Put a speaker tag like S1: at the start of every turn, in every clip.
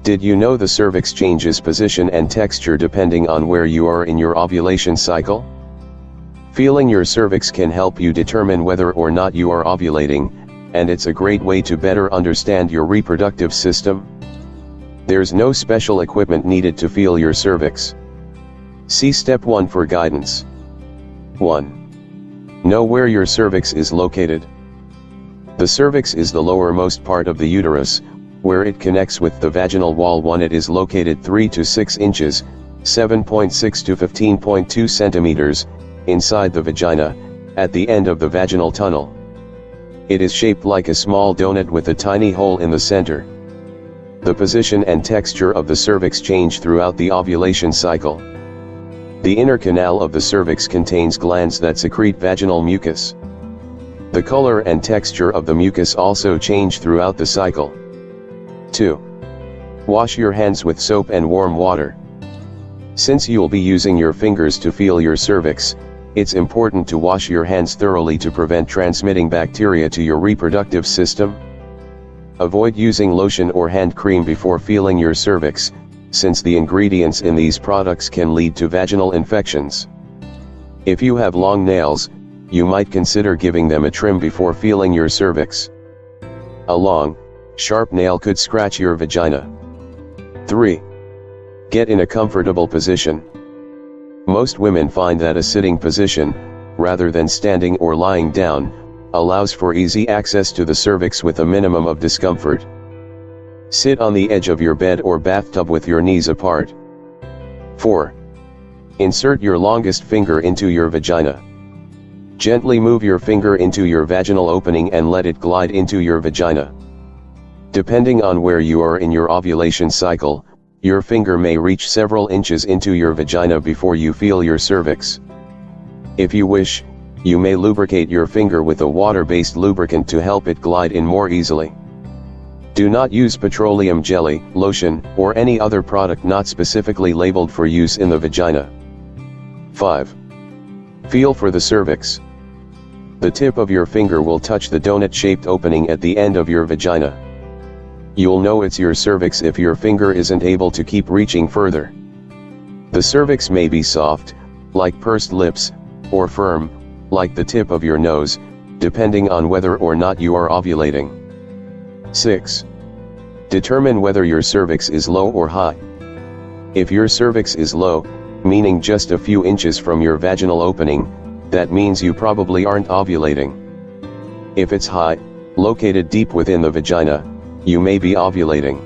S1: Did you know the cervix changes position and texture depending on where you are in your ovulation cycle? Feeling your cervix can help you determine whether or not you are ovulating, and it's a great way to better understand your reproductive system. There's no special equipment needed to feel your cervix. See Step 1 for guidance. 1. Know where your cervix is located. The cervix is the lowermost part of the uterus, where it connects with the vaginal wall. It is located 3 to 6 inches, 7.6 to 15.2 centimeters, inside the vagina, at the end of the vaginal tunnel. It is shaped like a small donut with a tiny hole in the center. The position and texture of the cervix change throughout the ovulation cycle. The inner canal of the cervix contains glands that secrete vaginal mucus. The color and texture of the mucus also change throughout the cycle. 2. Wash your hands with soap and warm water. Since you'll be using your fingers to feel your cervix, it's important to wash your hands thoroughly to prevent transmitting bacteria to your reproductive system. Avoid using lotion or hand cream before feeling your cervix, since the ingredients in these products can lead to vaginal infections. If you have long nails, you might consider giving them a trim before feeling your cervix. A long, sharp nail could scratch your vagina. 3. Get in a comfortable position. Most women find that a sitting position, rather than standing or lying down, allows for easy access to the cervix with a minimum of discomfort. Sit on the edge of your bed or bathtub with your knees apart. 4. Insert your longest finger into your vagina. Gently move your finger into your vaginal opening and let it glide into your vagina. Depending on where you are in your ovulation cycle, your finger may reach several inches into your vagina before you feel your cervix. If you wish, you may lubricate your finger with a water-based lubricant to help it glide in more easily. Do not use petroleum jelly, lotion, or any other product not specifically labeled for use in the vagina. 5. Feel for the cervix. The tip of your finger will touch the donut-shaped opening at the end of your vagina. You'll know it's your cervix if your finger isn't able to keep reaching further. The cervix may be soft, like pursed lips, or firm, like the tip of your nose, depending on whether or not you are ovulating. 6. Determine whether your cervix is low or high. If your cervix is low, meaning just a few inches from your vaginal opening, that means you probably aren't ovulating. If it's high, located deep within the vagina, you may be ovulating.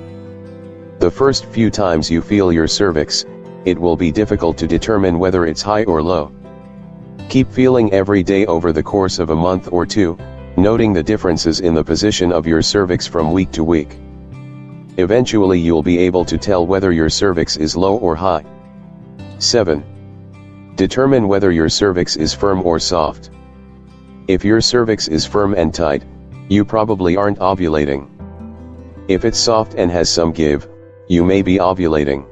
S1: The first few times you feel your cervix, it will be difficult to determine whether it's high or low. Keep feeling every day over the course of a month or two, noting the differences in the position of your cervix from week to week. Eventually you'll be able to tell whether your cervix is low or high. 7. Determine whether your cervix is firm or soft. If your cervix is firm and tight, you probably aren't ovulating. If it's soft and has some give, you may be ovulating.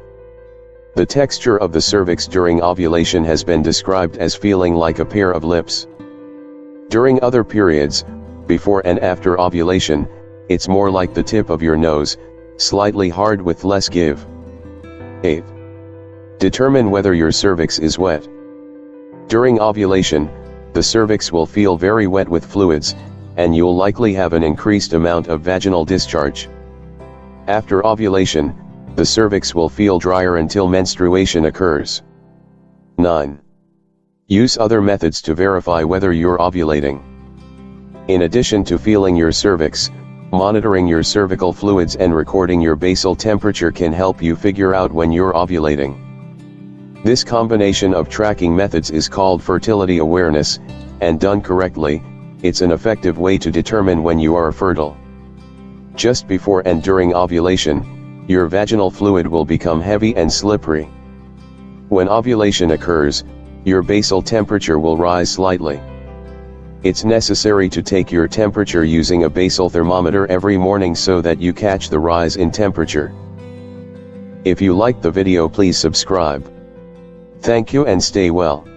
S1: The texture of the cervix during ovulation has been described as feeling like a pair of lips. During other periods, before and after ovulation, it's more like the tip of your nose, slightly hard with less give. 8. Determine whether your cervix is wet. During ovulation, the cervix will feel very wet with fluids, and you'll likely have an increased amount of vaginal discharge. After ovulation, the cervix will feel drier until menstruation occurs. 9. Use other methods to verify whether you're ovulating. In addition to feeling your cervix, monitoring your cervical fluids and recording your basal temperature can help you figure out when you're ovulating. This combination of tracking methods is called fertility awareness, and done correctly, it's an effective way to determine when you are fertile. Just before and during ovulation, your vaginal fluid will become heavy and slippery. When ovulation occurs, your basal temperature will rise slightly. It's necessary to take your temperature using a basal thermometer every morning so that you catch the rise in temperature. If you liked the video, please subscribe. Thank you and stay well.